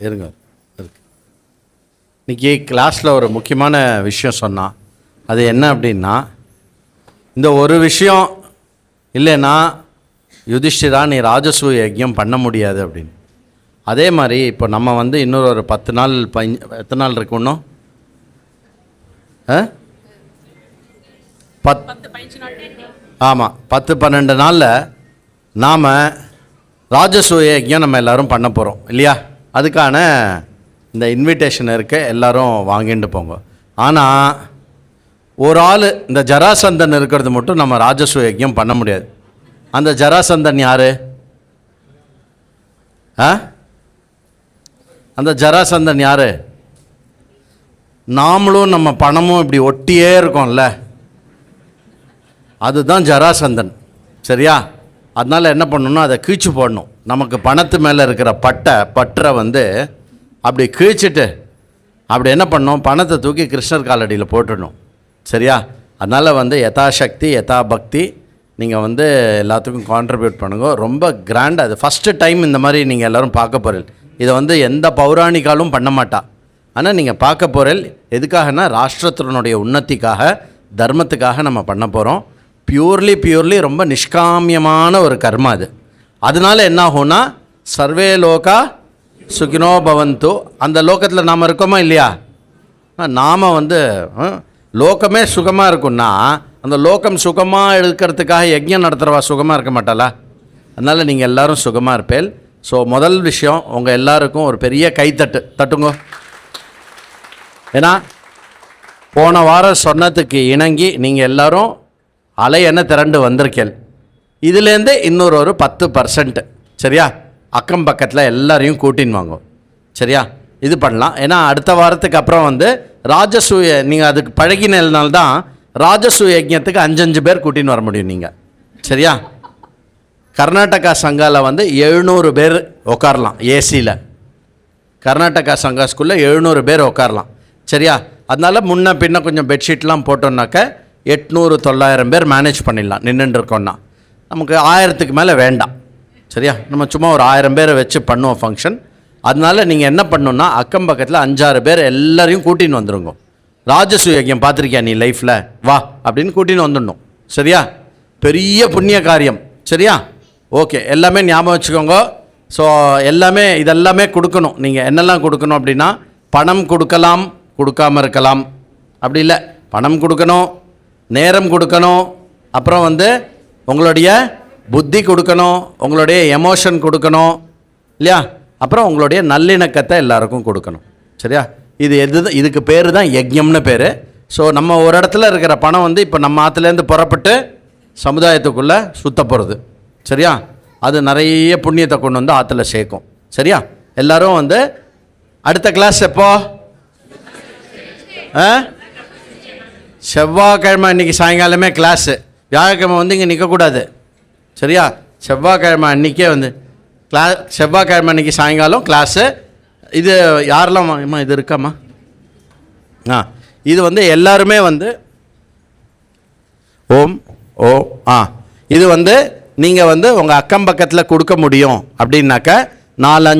இருங்க இருக்கு. இன்றைக்கி கிளாஸில் ஒரு முக்கியமான விஷயம் சொன்னான். அது என்ன அப்படின்னா, இந்த ஒரு விஷயம் இல்லைன்னா யுதிஷ்டிரா நீ ராஜசூய யஜ்யம் பண்ண முடியாது அப்படின்னு. அதே மாதிரி இப்போ நம்ம வந்து இன்னொரு ஒரு 10 நாள் எத்தனை நாள் இருக்கு இன்னும்? 10 10-12 நாளில் நாம் ராஜசூய யஜ்யம் நம்ம எல்லோரும் பண்ண போகிறோம் இல்லையா? அதுக்கான இந்த இன்விடேஷன் இருக்குது, எல்லோரும் வாங்கிட்டு போங்க. ஆனால் ஒரு ஆள் இந்த ஜராசந்தன் இருக்கிறது மட்டும் நம்ம ராஜசூய யஜ்யம் பண்ண முடியாது. அந்த ஜராசந்தன் யார்? அந்த ஜராசந்தன் யார்? நாமளும் நம்ம பணமும் இப்படி ஒட்டியே இருக்கோம்ல, அதுதான் ஜராசந்தன். சரியா? அதனால் என்ன பண்ணணும்னா அதை கீழ்ச்சி போடணும். நமக்கு பணத்து மேலே இருக்கிற பற்றை வந்து அப்படி கீழ்ச்சிட்டு அப்படி என்ன பண்ணணும், பணத்தை தூக்கி கிருஷ்ணர் காலடியில் போட்டுடணும். சரியா? அதனால் வந்து யதாசக்தி யதா பக்தி நீங்கள் வந்து எல்லாத்துக்கும் கான்ட்ரிபியூட் பண்ணுங்க. ரொம்ப கிராண்டாக அது ஃபஸ்ட்டு டைம் இந்த மாதிரி நீங்கள் எல்லோரும் பார்க்க போகிறீங்க. இதை வந்து எந்த பௌராணிகாலும் பண்ண மாட்டா. ஆனால் நீங்கள் பார்க்க போகிறீங்க. எதுக்காகனா ராஷ்டிரத்தினுடைய உன்னத்திக்காக, தர்மத்துக்காக நம்ம பண்ண போகிறோம். பியூர்லி ரொம்ப நிஷ்காமியமான ஒரு கர்மா அது. அதனால என்ன ஆகும்னா, சர்வே லோகா சுகினோ பவந்து. அந்த லோகத்தில் நாம் இருக்கோமா இல்லையா? நாம் வந்து லோகமே சுகமாக இருக்குன்னா அந்த லோகம் சுகமாக இருக்கிறதுக்காக யஜ்ஞம் நடத்துகிறவா சுகமாக இருக்க மாட்டாளா? அதனால் நீங்கள் எல்லோரும் சுகமாக இருப்பேல். ஸோ முதல் விஷயம், உங்கள் எல்லாருக்கும் ஒரு பெரிய கைத்தட்டு தட்டுங்க. ஏன்னா போன வாரம் சொன்னதுக்கு இணங்கி நீங்கள் எல்லோரும் அலையென்ன திரண்டு வந்திருக்கேள். இதுலேருந்து இன்னொரு 10%, சரியா, அக்கம் பக்கத்தில் எல்லாரையும் கூட்டின்னு வாங்க. சரியா? இது பண்ணலாம். ஏன்னா அடுத்த வாரத்துக்கு அப்புறம் வந்து ராஜசூய நீங்கள் அதுக்கு பழகினால்தான் ராஜசூய யஜ்ஞத்துக்கு 5 பேர் கூட்டின்னு வர முடியும் நீங்கள். சரியா? கர்நாடகா சங்காவில் வந்து 700 பேர் உட்காரலாம் ஏசியில். கர்நாடகா சங்கா ஸ்கூலில் 700 பேர் உட்காரலாம். சரியா? அதனால் முன்ன பின்ன கொஞ்சம் பெட்ஷீட்லாம் போட்டோம்னாக்க 800-900 பேர் மேனேஜ் பண்ணிடலாம். நின்றுட்டு இருக்கோன்னா நமக்கு 1000க்கு மேலே வேண்டாம். சரியா? நம்ம சும்மா ஒரு 1000 பேரை வச்சு பண்ணுவோம் ஃபங்க்ஷன். அதனால் நீங்கள் என்ன பண்ணணுன்னா, அக்கம் பக்கத்தில் 5-6 பேர் எல்லாரையும் கூட்டின்னு வந்துடுங்க. ராஜசூய யஜ்ஞம் பார்த்துருக்கியா நீ லைஃப்பில்? வா அப்படின்னு கூட்டின்னு வந்துடணும். சரியா? பெரிய புண்ணிய காரியம். சரியா? ஓகே, எல்லாமே ஞாபகம் வச்சுக்கோங்க. ஸோ இதெல்லாமே கொடுக்கணும். நீங்கள் என்னெல்லாம் கொடுக்கணும் அப்படின்னா, பணம் கொடுக்கலாம், கொடுக்காமல் இருக்கலாம். அப்படி இல்லை, பணம் கொடுக்கணும், நேரம் கொடுக்கணும், அப்புறம் வந்து உங்களுடைய புத்தி கொடுக்கணும், உங்களுடைய எமோஷன் கொடுக்கணும் இல்லையா? அப்புறம் உங்களுடைய நல்லிணக்கத்தை எல்லாருக்கும் கொடுக்கணும். சரியா? இதுக்கு பேர் தான் யஜ்ஞம்னு பேர். ஸோ நம்ம ஒரு இடத்துல இருக்கிற பணம் வந்து இப்போ நம்ம ஆற்றுலேருந்து புறப்பட்டு சமுதாயத்துக்குள்ளே சுத்த போகிறது. சரியா? அது நிறைய புண்ணியத்தை கொண்டு வந்து ஆற்றுல சேர்க்கும். சரியா? எல்லோரும் வந்து அடுத்த கிளாஸ் எப்போ? செவ்வாய்க்கிழமை இன்றைக்கி சாயங்காலமே கிளாஸு. வியாழக்கிழமை வந்து இங்கே நிற்கக்கூடாது. சரியா? செவ்வாய்க்கிழமை அன்றைக்கே வந்து செவ்வாய்க்கிழமை அன்றைக்கி சாயங்காலம் கிளாஸு. இது யாரெல்லாம் அம்மா இது இருக்காம்மா? இது வந்து எல்லாருமே வந்து இது வந்து நீங்கள் வந்து உங்கள் அக்கம் பக்கத்தில் கொடுக்க முடியும் அப்படின்னாக்க 4-5